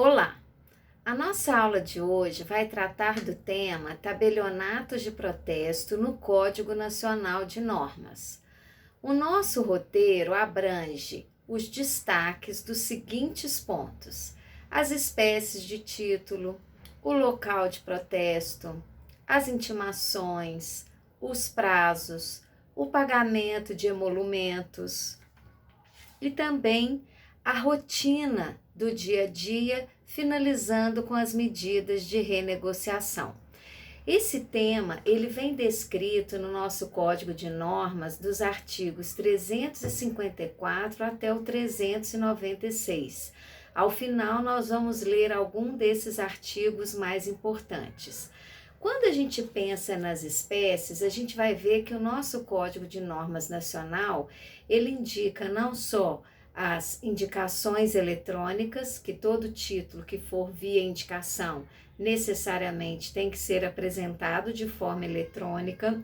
Olá! A nossa aula de hoje vai tratar do tema tabelionatos de protesto no Código Nacional de Normas. O nosso roteiro abrange os destaques dos seguintes pontos: as espécies de título, o local de protesto, as intimações, os prazos, o pagamento de emolumentos e também a rotina do dia a dia, finalizando com as medidas de renegociação. Esse tema, ele vem descrito no nosso Código de Normas dos artigos 354 até o 396. Ao final, nós vamos ler algum desses artigos mais importantes. Quando a gente pensa nas espécies, a gente vai ver que o nosso Código de Normas Nacional, ele indica não só as indicações eletrônicas, que todo título que for via indicação necessariamente tem que ser apresentado de forma eletrônica,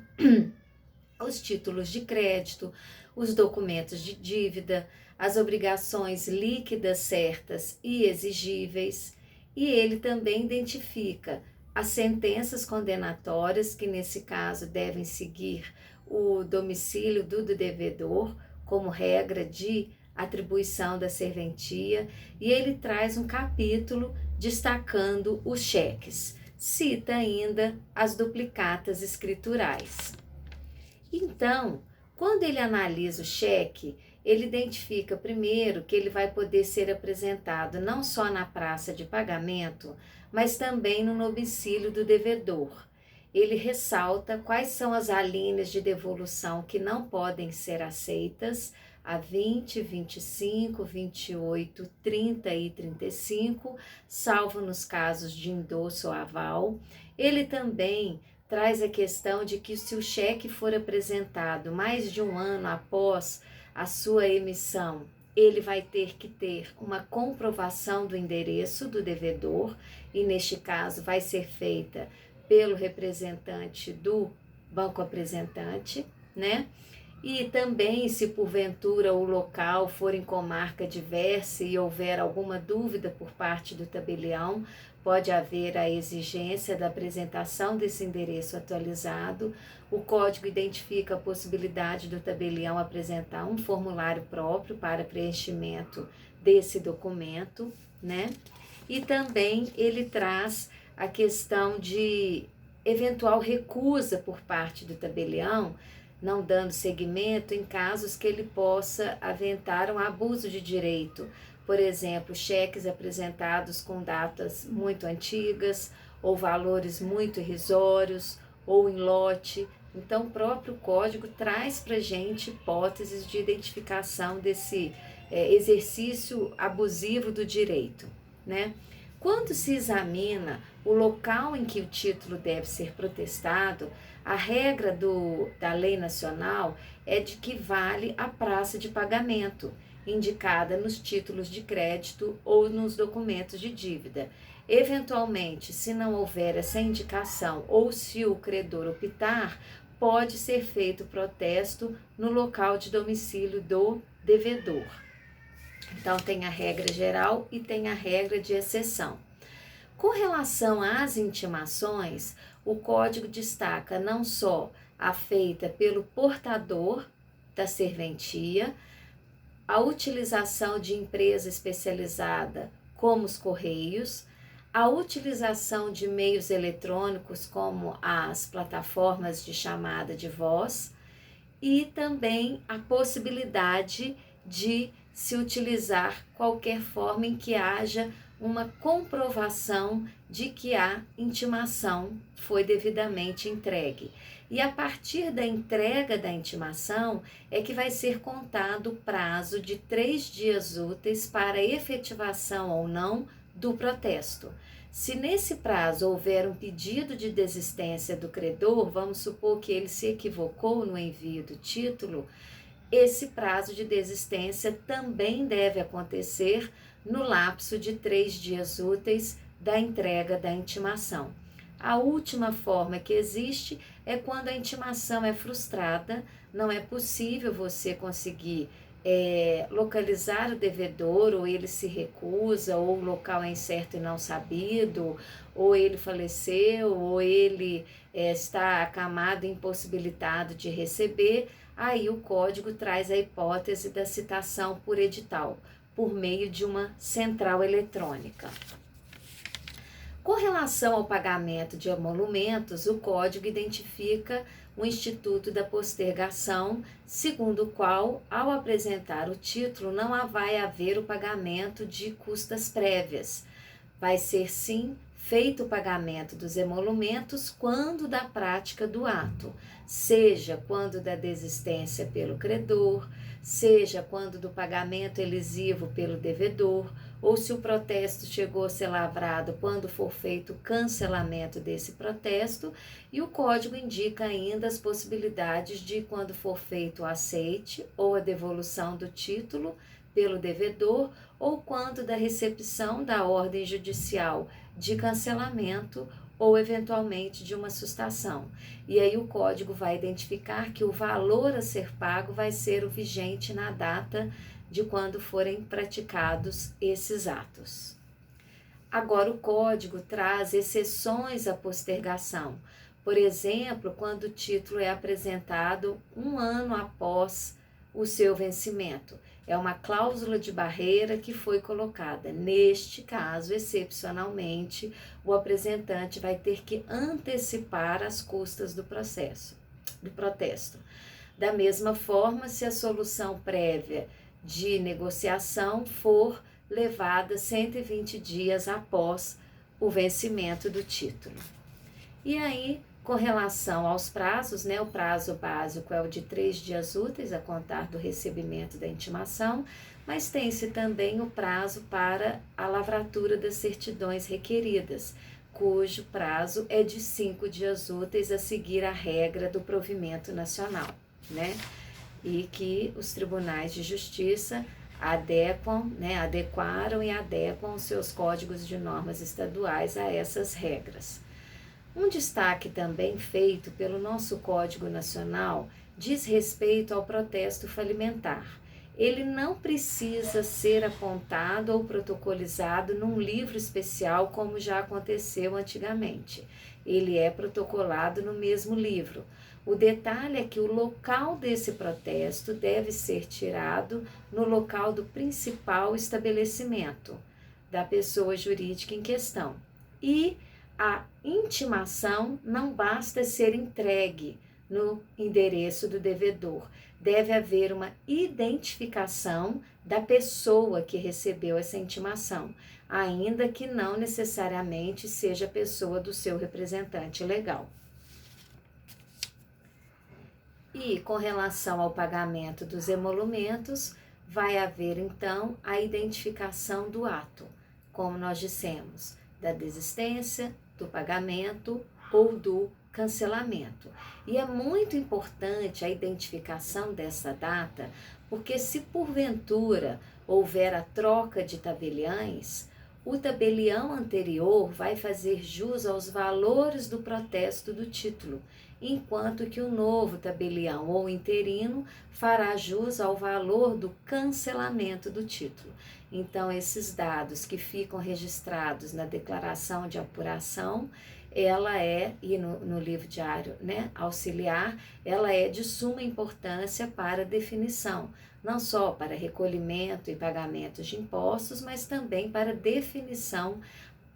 os títulos de crédito, os documentos de dívida, as obrigações líquidas certas e exigíveis, e ele também identifica as sentenças condenatórias, que nesse caso devem seguir o domicílio do devedor como regra de atribuição da serventia, e ele traz um capítulo destacando os cheques. Cita ainda as duplicatas escriturais. Então, quando ele analisa o cheque, ele identifica primeiro que ele vai poder ser apresentado não só na praça de pagamento, mas também no domicílio do devedor. Ele ressalta quais são as alíneas de devolução que não podem ser aceitas, a 20, 25, 28, 30 e 35, salvo nos casos de endosso ou aval. Ele também traz a questão de que se o cheque for apresentado mais de um ano após a sua emissão, ele vai ter que ter uma comprovação do endereço do devedor, e neste caso vai ser feita pelo representante do banco apresentante, né? E também, se porventura o local for em comarca diversa e houver alguma dúvida por parte do tabelião, pode haver a exigência da apresentação desse endereço atualizado. O código identifica a possibilidade do tabelião apresentar um formulário próprio para preenchimento desse documento, né? E também ele traz a questão de eventual recusa por parte do tabelião, não dando seguimento em casos que ele possa aventar um abuso de direito. Por exemplo, cheques apresentados com datas muito antigas, ou valores muito irrisórios, ou em lote. Então, o próprio código traz para a gente hipóteses de identificação desse exercício abusivo do direito, né? Quando se examina o local em que o título deve ser protestado, a regra da lei nacional é de que vale a praça de pagamento, indicada nos títulos de crédito ou nos documentos de dívida. Eventualmente, se não houver essa indicação ou se o credor optar, pode ser feito protesto no local de domicílio do devedor. Então, tem a regra geral e tem a regra de exceção. Com relação às intimações, o código destaca não só a feita pelo portador da serventia, a utilização de empresa especializada como os Correios, a utilização de meios eletrônicos como as plataformas de chamada de voz, e também a possibilidade de se utilizar qualquer forma em que haja uma comprovação de que a intimação foi devidamente entregue. E a partir da entrega da intimação é que vai ser contado o prazo de 3 dias úteis para efetivação ou não do protesto. Se nesse prazo houver um pedido de desistência do credor, vamos supor que ele se equivocou no envio do título, esse prazo de desistência também deve acontecer no lapso de 3 dias úteis da entrega da intimação. A última forma que existe é quando a intimação é frustrada, não é possível você conseguir localizar o devedor, ou ele se recusa, ou o local é incerto e não sabido, ou ele faleceu, ou ele está acamado e impossibilitado de receber, aí o código traz a hipótese da citação por edital, por meio de uma central eletrônica. Com relação ao pagamento de emolumentos, o Código identifica o Instituto da Postergação, segundo o qual, ao apresentar o título, não vai haver o pagamento de custas prévias. Vai ser, sim, feito o pagamento dos emolumentos quando da prática do ato, seja quando da desistência pelo credor, seja quando do pagamento elisivo pelo devedor, ou se o protesto chegou a ser lavrado quando for feito o cancelamento desse protesto, e o código indica ainda as possibilidades de quando for feito o aceite ou a devolução do título pelo devedor, ou quando da recepção da ordem judicial de cancelamento ou eventualmente de uma sustação. E aí o código vai identificar que o valor a ser pago vai ser o vigente na data de quando forem praticados esses atos. Agora, o código traz exceções à postergação. Por exemplo, quando o título é apresentado um ano após o seu vencimento. É uma cláusula de barreira que foi colocada. Neste caso, excepcionalmente, o apresentante vai ter que antecipar as custas do protesto. Da mesma forma, se a solução prévia de negociação for levada 120 dias após o vencimento do título. E aí, com relação aos prazos, o prazo básico é o de 3 dias úteis a contar do recebimento da intimação, mas tem-se também o prazo para a lavratura das certidões requeridas, cujo prazo é de 5 dias úteis a seguir a regra do provimento nacional, E que os tribunais de justiça adequaram e adequam os seus códigos de normas estaduais a essas regras. Um destaque também feito pelo nosso Código Nacional diz respeito ao protesto falimentar. Ele não precisa ser apontado ou protocolizado num livro especial como já aconteceu antigamente. Ele é protocolado no mesmo livro. O detalhe é que o local desse protesto deve ser tirado no local do principal estabelecimento da pessoa jurídica em questão. E a intimação não basta ser entregue no endereço do devedor. Deve haver uma identificação da pessoa que recebeu essa intimação, ainda que não necessariamente seja a pessoa do seu representante legal. E com relação ao pagamento dos emolumentos, vai haver então a identificação do ato, como nós dissemos, da desistência, do pagamento ou do cancelamento. E é muito importante a identificação dessa data, porque se porventura houver a troca de tabeliães, o tabelião anterior vai fazer jus aos valores do protesto do título, enquanto que o novo tabelião ou interino fará jus ao valor do cancelamento do título. Então, esses dados que ficam registrados na declaração de apuração, ela e no livro diário auxiliar, ela é de suma importância para definição, não só para recolhimento e pagamento de impostos, mas também para definição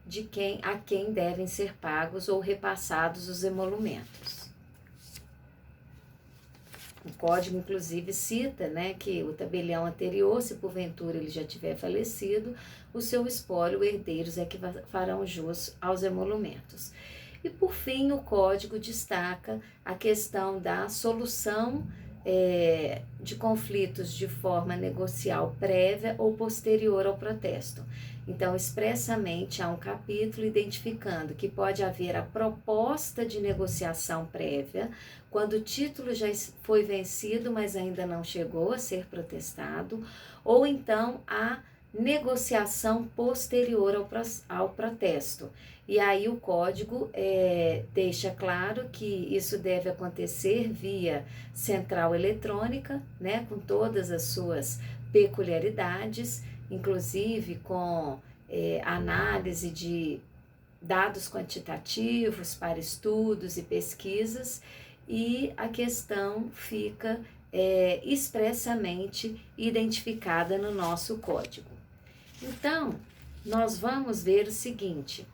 de a quem devem ser pagos ou repassados os emolumentos. O código, inclusive, cita que o tabelião anterior, se porventura ele já tiver falecido, o seu espólio, herdeiros é que farão jus aos emolumentos. E, por fim, o código destaca a questão da solução de conflitos de forma negocial prévia ou posterior ao protesto. Então, expressamente, há um capítulo identificando que pode haver a proposta de negociação prévia, quando o título já foi vencido, mas ainda não chegou a ser protestado, ou então a negociação posterior ao protesto. E aí o código deixa claro que isso deve acontecer via central eletrônica, né, com todas as suas peculiaridades, inclusive com análise de dados quantitativos para estudos e pesquisas, e a questão fica expressamente identificada no nosso código. Então, nós vamos ver o seguinte,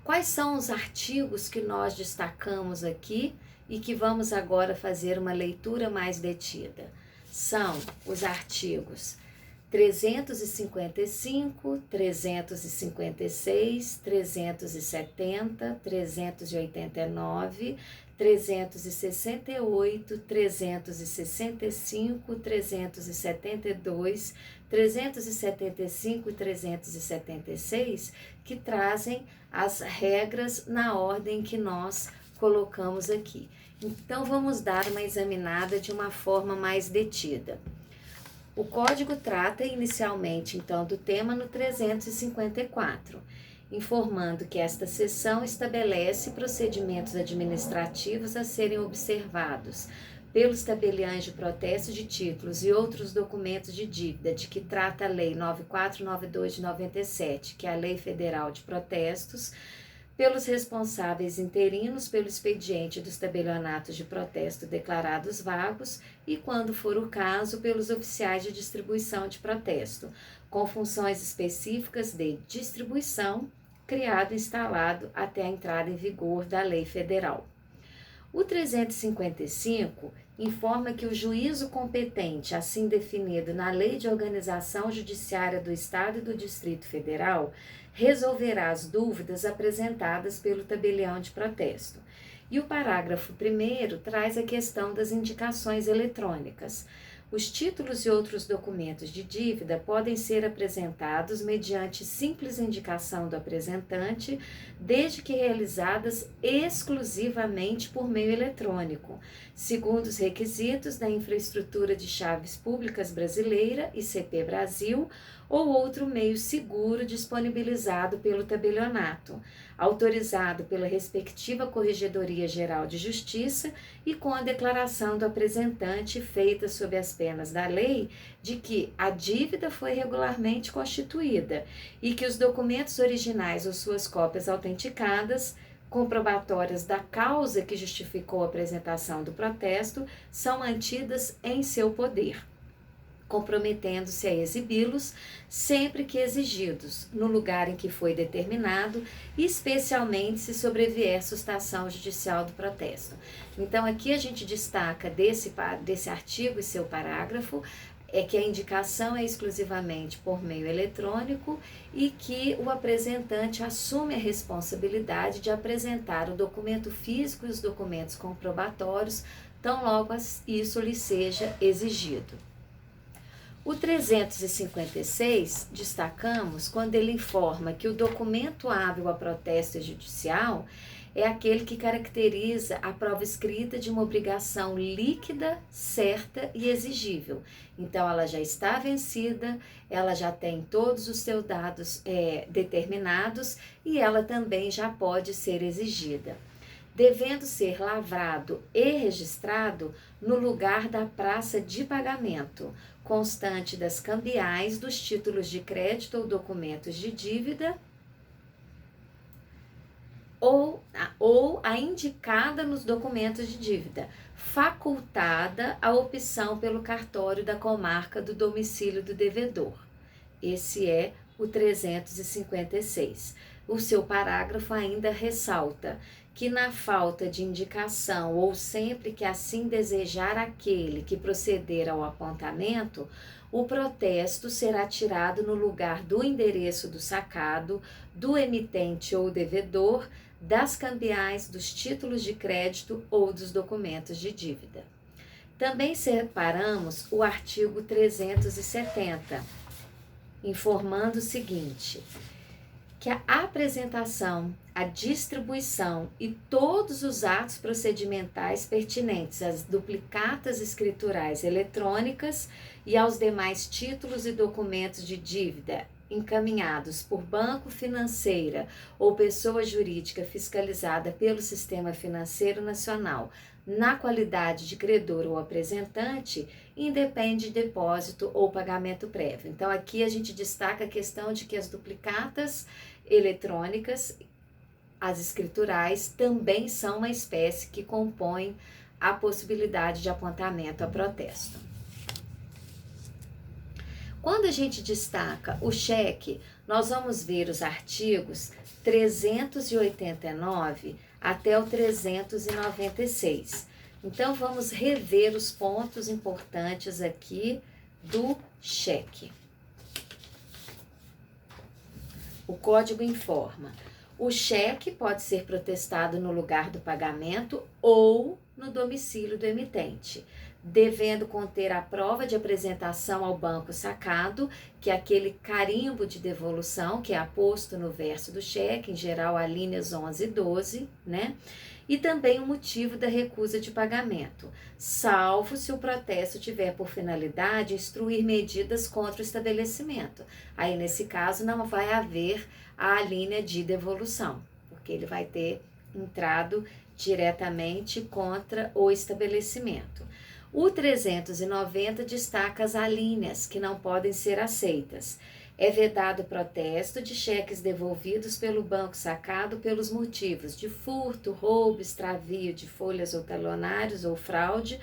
quais são os artigos que nós destacamos aqui e que vamos agora fazer uma leitura mais detida. São os artigos 355, 356, 370, 389, 368, 365, 372, 375 e 376, que trazem as regras na ordem que nós colocamos aqui. Então, vamos dar uma examinada de uma forma mais detida. O código trata inicialmente, então, do tema no 354, informando que esta seção estabelece procedimentos administrativos a serem observados pelos tabeliães de protesto de títulos e outros documentos de dívida de que trata a Lei 9492 de 97, que é a Lei Federal de Protestos, pelos responsáveis interinos pelo expediente dos tabelionatos de protesto declarados vagos e, quando for o caso, pelos oficiais de distribuição de protesto, com funções específicas de distribuição, criado e instalado até a entrada em vigor da lei federal. O 355 informa que o juízo competente, assim definido na Lei de Organização Judiciária do Estado e do Distrito Federal, resolverá as dúvidas apresentadas pelo tabelião de protesto. E o parágrafo 1º traz a questão das indicações eletrônicas. Os títulos e outros documentos de dívida podem ser apresentados mediante simples indicação do apresentante, desde que realizadas exclusivamente por meio eletrônico, segundo os requisitos da Infraestrutura de Chaves Públicas Brasileira, ICP Brasil, ou outro meio seguro disponibilizado pelo tabelionato, autorizado pela respectiva Corregedoria Geral de Justiça e com a declaração do apresentante feita sob as penas da lei de que a dívida foi regularmente constituída e que os documentos originais ou suas cópias autenticadas, comprobatórias da causa que justificou a apresentação do protesto, são mantidas em seu poder, comprometendo-se a exibi-los sempre que exigidos, no lugar em que foi determinado, especialmente se sobrevier sustação judicial do protesto. Então, aqui a gente destaca desse artigo e seu parágrafo, que a indicação é exclusivamente por meio eletrônico e que o apresentante assume a responsabilidade de apresentar o documento físico e os documentos comprobatórios, tão logo isso lhe seja exigido. O 356, destacamos quando ele informa que o documento hábil a protesto judicial é aquele que caracteriza a prova escrita de uma obrigação líquida, certa e exigível. Então, ela já está vencida, ela já tem todos os seus dados determinados e ela também já pode ser exigida, devendo ser lavrado e registrado no lugar da praça de pagamento, constante das cambiais dos títulos de crédito ou documentos de dívida, ou a indicada nos documentos de dívida, facultada a opção pelo cartório da comarca do domicílio do devedor. Esse é o 356. O seu parágrafo ainda ressalta que na falta de indicação ou sempre que assim desejar aquele que proceder ao apontamento, o protesto será tirado no lugar do endereço do sacado, do emitente ou devedor, das cambiais, dos títulos de crédito ou dos documentos de dívida. Também separamos o artigo 370, informando o seguinte: que a apresentação, a distribuição e todos os atos procedimentais pertinentes às duplicatas escriturais eletrônicas e aos demais títulos e documentos de dívida encaminhados por banco, financeira ou pessoa jurídica fiscalizada pelo Sistema Financeiro Nacional na qualidade de credor ou apresentante, independe de depósito ou pagamento prévio. Então, aqui a gente destaca a questão de que as duplicatas eletrônicas, as escriturais, também são uma espécie que compõe a possibilidade de apontamento a protesto. Quando a gente destaca o cheque, nós vamos ver os artigos 389 até o 396. Então, vamos rever os pontos importantes aqui do cheque. O código informa: o cheque pode ser protestado no lugar do pagamento ou no domicílio do emitente, devendo conter a prova de apresentação ao banco sacado, que é aquele carimbo de devolução que é aposto no verso do cheque, em geral a linhas 11 e 12, né? E também o motivo da recusa de pagamento, salvo se o protesto tiver por finalidade instruir medidas contra o estabelecimento. Aí, nesse caso, não vai haver a linha de devolução, porque ele vai ter entrado diretamente contra o estabelecimento. O 390 destaca as alíneas que não podem ser aceitas. É vedado o protesto de cheques devolvidos pelo banco sacado pelos motivos de furto, roubo, extravio de folhas ou talonários ou fraude,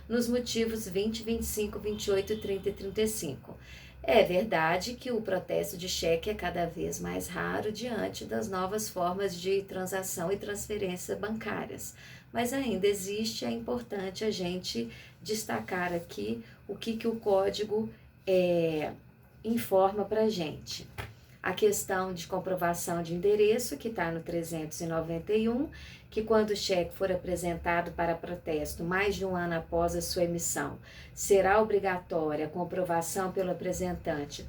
nos motivos 20, 25, 28, 30 e 35. É verdade que o protesto de cheque é cada vez mais raro diante das novas formas de transação e transferência bancárias, mas ainda existe, é importante a gente destacar aqui o que o código informa para a gente. A questão de comprovação de endereço, que está no 391, que quando o cheque for apresentado para protesto mais de um ano após a sua emissão, será obrigatória a comprovação pelo apresentante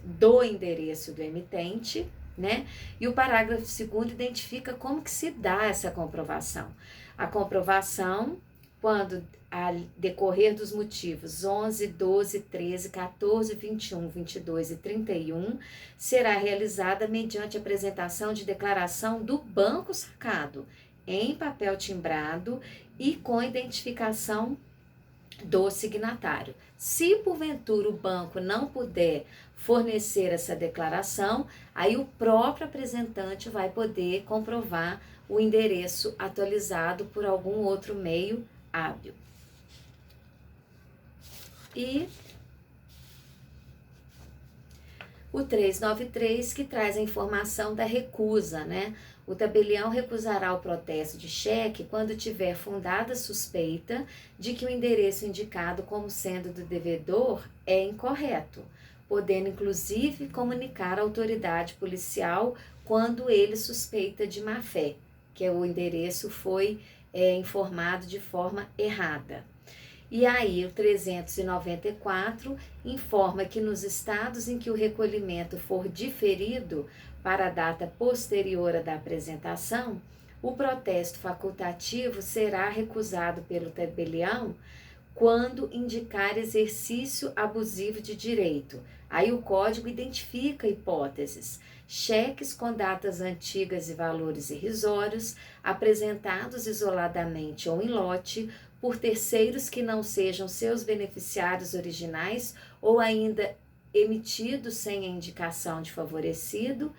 do endereço do emitente, né? E o parágrafo 2º identifica como que se dá essa comprovação. A comprovação, quando a decorrer dos motivos 11, 12, 13, 14, 21, 22 e 31, será realizada mediante apresentação de declaração do banco sacado, em papel timbrado e com identificação do signatário. Se porventura o banco não puder fornecer essa declaração, aí o próprio apresentante vai poder comprovar o endereço atualizado por algum outro meio hábil. E o 393, que traz a informação da recusa, né? O tabelião recusará o protesto de cheque quando tiver fundada suspeita de que o endereço indicado como sendo do devedor é incorreto, podendo inclusive comunicar à autoridade policial quando ele suspeita de má-fé, que o endereço foi informado de forma errada. E aí, o 394 informa que nos estados em que o recolhimento for diferido para a data posterior à da apresentação, o protesto facultativo será recusado pelo tabelião quando indicar exercício abusivo de direito. Aí o código identifica hipóteses: cheques com datas antigas e valores irrisórios, apresentados isoladamente ou em lote, por terceiros que não sejam seus beneficiários originais ou ainda emitidos sem a indicação de favorecido,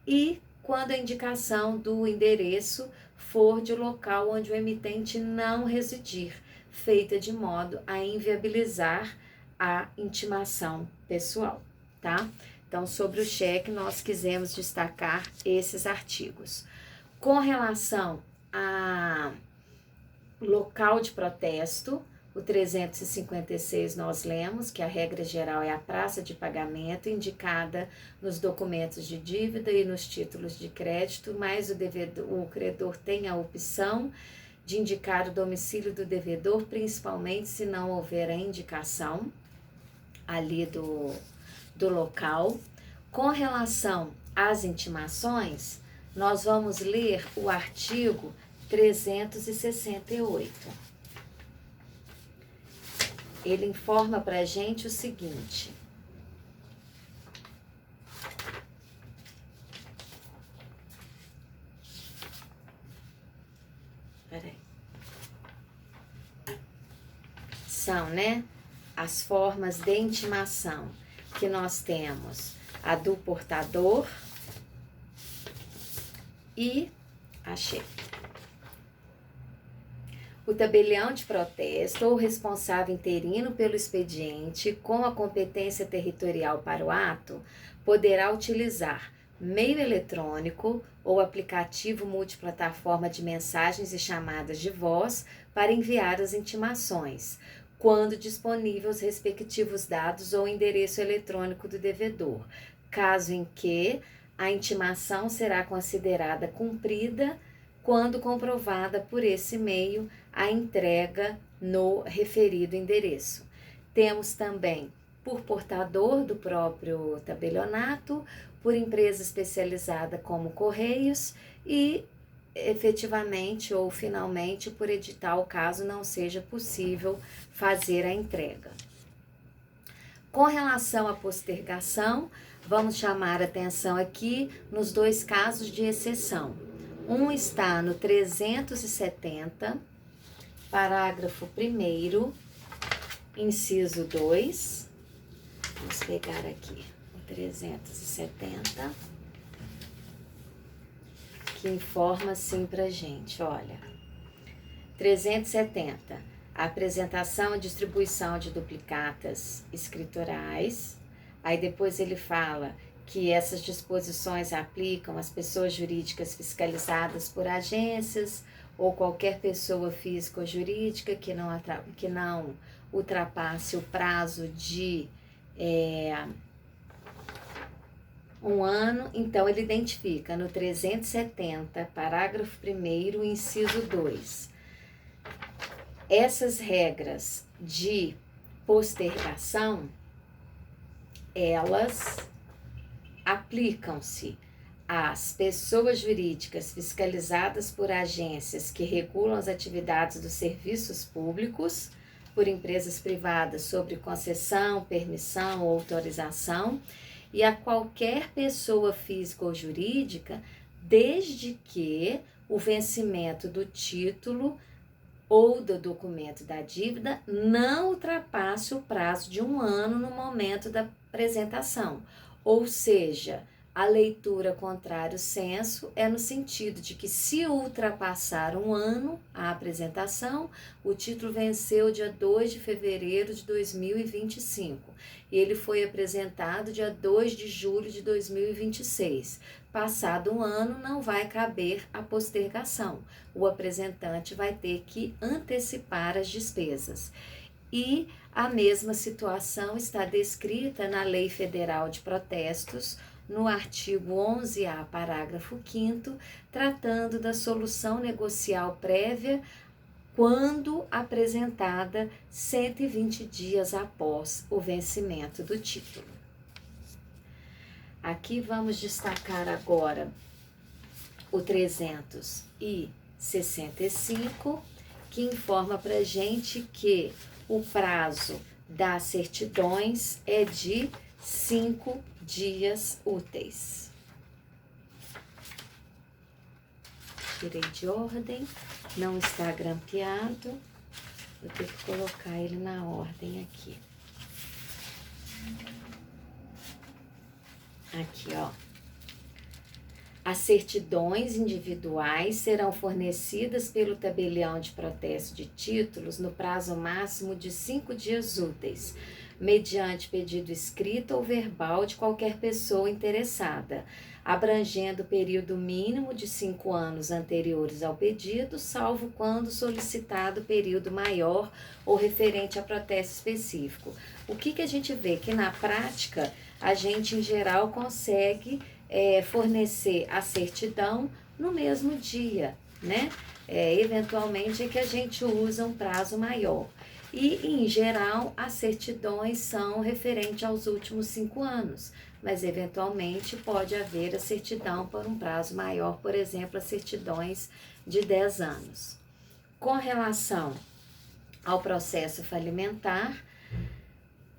e quando a indicação do endereço for de local onde o emitente não residir, feita de modo a inviabilizar a intimação pessoal, tá? Então, sobre o cheque, nós quisemos destacar esses artigos. Com relação a local de protesto, o 356 nós lemos que a regra geral é a praça de pagamento indicada nos documentos de dívida e nos títulos de crédito, mas o credor tem a opção de indicar o domicílio do devedor, principalmente se não houver a indicação ali do local. Com relação as intimações, nós vamos ler o artigo 368. Ele informa para a gente o seguinte: são, né, as formas de intimação que nós temos: a do portador e achei. O tabelião de protesto ou responsável interino pelo expediente com a competência territorial para o ato poderá utilizar meio eletrônico ou aplicativo multiplataforma de mensagens e chamadas de voz para enviar as intimações, quando disponível os respectivos dados ou endereço eletrônico do devedor, caso em que a intimação será considerada cumprida quando comprovada por esse meio a entrega no referido endereço. Temos também por portador do próprio tabelionato, por empresa especializada como Correios e efetivamente ou finalmente por edital, caso não seja possível fazer a entrega. Com relação à postergação, vamos chamar atenção aqui nos dois casos de exceção. Um está no 370, parágrafo 1º, inciso 2. Vamos pegar aqui o 370, que informa assim pra gente, olha. 370, a apresentação e distribuição de duplicatas escriturais. Aí depois ele fala que essas disposições aplicam às pessoas jurídicas fiscalizadas por agências ou qualquer pessoa física ou jurídica que não ultrapasse o prazo de 1 ano. Então, ele identifica no 370, parágrafo 1º, inciso 2. Essas regras de postergação, elas aplicam-se às pessoas jurídicas fiscalizadas por agências que regulam as atividades dos serviços públicos, por empresas privadas sobre concessão, permissão ou autorização, e a qualquer pessoa física ou jurídica, desde que o vencimento do título ou do documento da dívida não ultrapasse o prazo de 1 ano no momento da apresentação. Ou seja, a leitura contrário senso é no sentido de que, se ultrapassar 1 ano a apresentação, o título venceu dia 2 de fevereiro de 2025 e ele foi apresentado dia 2 de julho de 2026. Passado 1 ano, não vai caber a postergação. O apresentante vai ter que antecipar as despesas. E a mesma situação está descrita na Lei Federal de Protestos, no artigo 11A, parágrafo 5º, tratando da solução negocial prévia quando apresentada 120 dias após o vencimento do título. Aqui vamos destacar agora o 365, que informa para gente que o prazo das certidões é de 5 dias úteis. Tirei de ordem, não está grampeado, vou ter que colocar ele na ordem aqui. Aqui, ó. As certidões individuais serão fornecidas pelo tabelião de protesto de títulos no prazo máximo de 5 dias úteis, mediante pedido escrito ou verbal de qualquer pessoa interessada, abrangendo o período mínimo de 5 anos anteriores ao pedido, salvo quando solicitado período maior ou referente a protesto específico. O que a gente vê? Que na prática a gente em geral consegue fornecer a certidão no mesmo dia, né? Eventualmente é que a gente usa um prazo maior. E, em geral, as certidões são referentes aos últimos 5 anos, mas eventualmente pode haver a certidão por um prazo maior, por exemplo, as certidões de 10 anos. Com relação ao processo falimentar,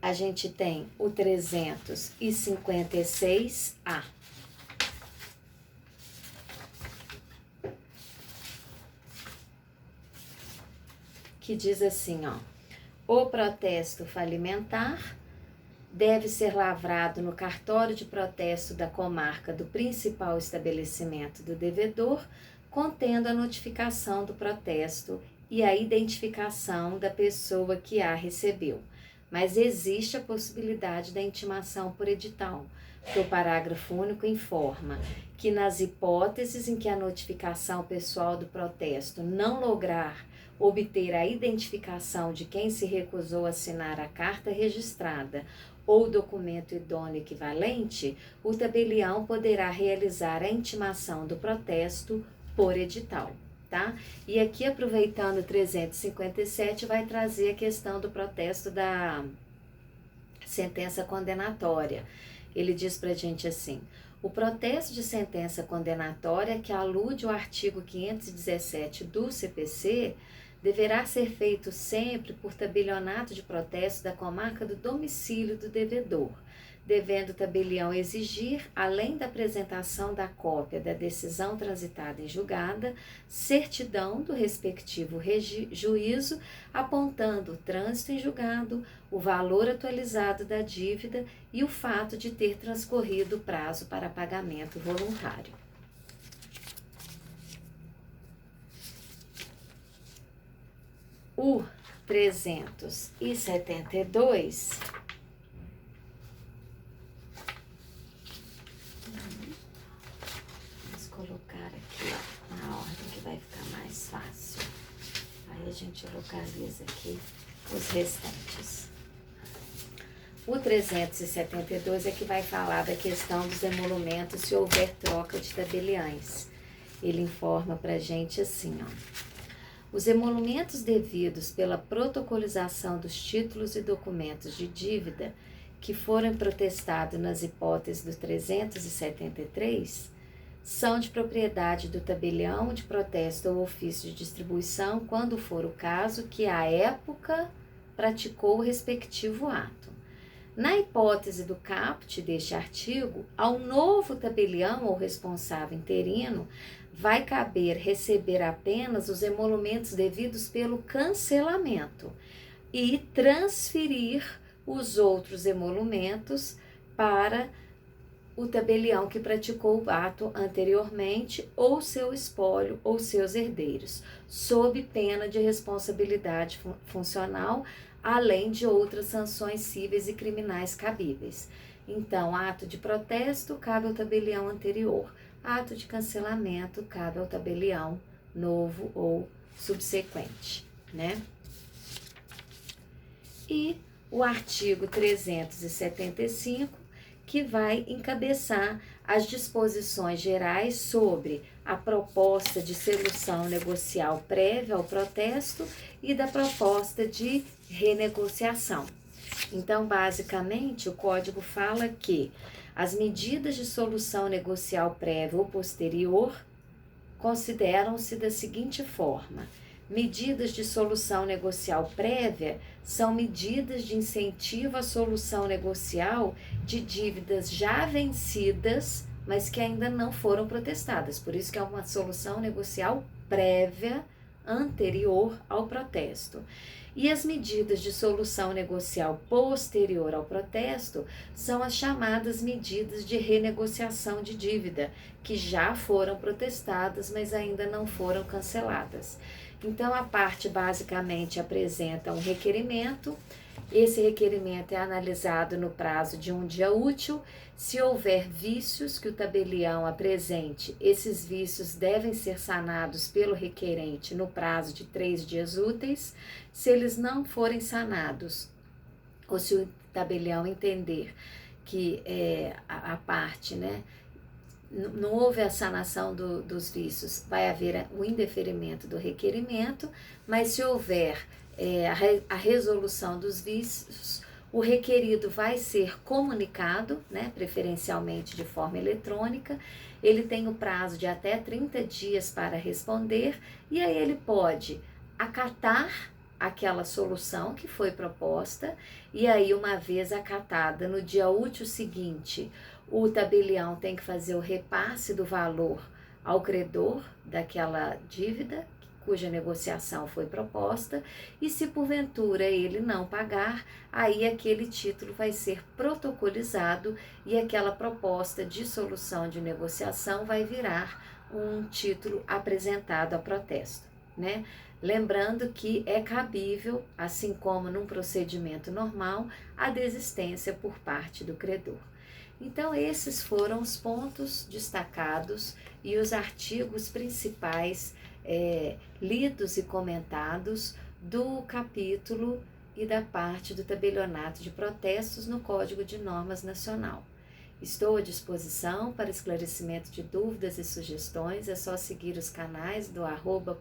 a gente tem o 356A, que diz assim, ó: o protesto falimentar deve ser lavrado no cartório de protesto da comarca do principal estabelecimento do devedor, contendo a notificação do protesto e a identificação da pessoa que a recebeu. Mas existe a possibilidade da intimação por edital, que o parágrafo único informa que nas hipóteses em que a notificação pessoal do protesto não lograr obter a identificação de quem se recusou a assinar a carta registrada ou documento idôneo equivalente, o tabelião poderá realizar a intimação do protesto por edital. Tá? E aqui, aproveitando o 357, vai trazer a questão do protesto da sentença condenatória. Ele diz pra gente assim: o protesto de sentença condenatória que alude ao artigo 517 do CPC deverá ser feito sempre por tabelionato de protesto da comarca do domicílio do devedor, devendo o tabelião exigir, além da apresentação da cópia da decisão transitada em julgada, certidão do respectivo juízo, apontando o trânsito em julgado, o valor atualizado da dívida e o fato de ter transcorrido o prazo para pagamento voluntário. O 372 colocar aqui, ó, na ordem que vai ficar mais fácil. Aí a gente localiza aqui os restantes. O 372 é que vai falar da questão dos emolumentos se houver troca de tabeliães. Ele informa pra gente assim, ó: os emolumentos devidos pela protocolização dos títulos e documentos de dívida que forem protestados nas hipóteses do 373 são de propriedade do tabelião de protesto ou ofício de distribuição, quando for o caso que à época praticou o respectivo ato. Na hipótese do caput deste artigo, ao novo tabelião ou responsável interino vai caber receber apenas os emolumentos devidos pelo cancelamento e transferir os outros emolumentos para o tabelião que praticou o ato anteriormente, ou seu espólio ou seus herdeiros, sob pena de responsabilidade funcional, além de outras sanções cíveis e criminais cabíveis. Então, ato de protesto cabe ao tabelião anterior, ato de cancelamento cabe ao tabelião novo ou subsequente, né? E o artigo 375, que vai encabeçar as disposições gerais sobre a proposta de solução negocial prévia ao protesto e da proposta de renegociação. Então, basicamente, o Código fala que as medidas de solução negocial prévia ou posterior consideram-se da seguinte forma: medidas de solução negocial prévia são medidas de incentivo à solução negocial de dívidas já vencidas, mas que ainda não foram protestadas. Por isso que é uma solução negocial prévia anterior ao protesto. E as medidas de solução negocial posterior ao protesto são as chamadas medidas de renegociação de dívida, que já foram protestadas, mas ainda não foram canceladas. Então, a parte basicamente apresenta um requerimento. Esse requerimento é analisado no prazo de um dia útil. Se houver vícios que o tabelião apresente, esses vícios devem ser sanados pelo requerente no prazo de 3 dias úteis. Se eles não forem sanados, ou se o tabelião entender que a parte, né, não houve a sanação dos vícios, vai haver o indeferimento do requerimento, mas se houver a resolução dos vícios, o requerido vai ser comunicado, né, preferencialmente de forma eletrônica. Ele tem o prazo de até 30 dias para responder, e aí ele pode acatar aquela solução que foi proposta, e aí, uma vez acatada, no dia útil seguinte, o tabelião tem que fazer o repasse do valor ao credor daquela dívida cuja negociação foi proposta, e se porventura ele não pagar, aí aquele título vai ser protocolizado e aquela proposta de solução de negociação vai virar um título apresentado a protesto, né? Lembrando que é cabível, assim como num procedimento normal, a desistência por parte do credor. Então, esses foram os pontos destacados e os artigos principais lidos e comentados do capítulo e da parte do tabelionato de protestos no Código de Normas Nacional. Estou à disposição para esclarecimento de dúvidas e sugestões. É só seguir os canais do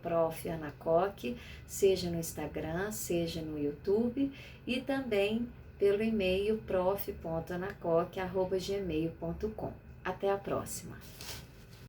@prof. Ana Coque, seja no Instagram, seja no YouTube, e também pelo e-mail prof.anacoque@gmail.com. Até a próxima!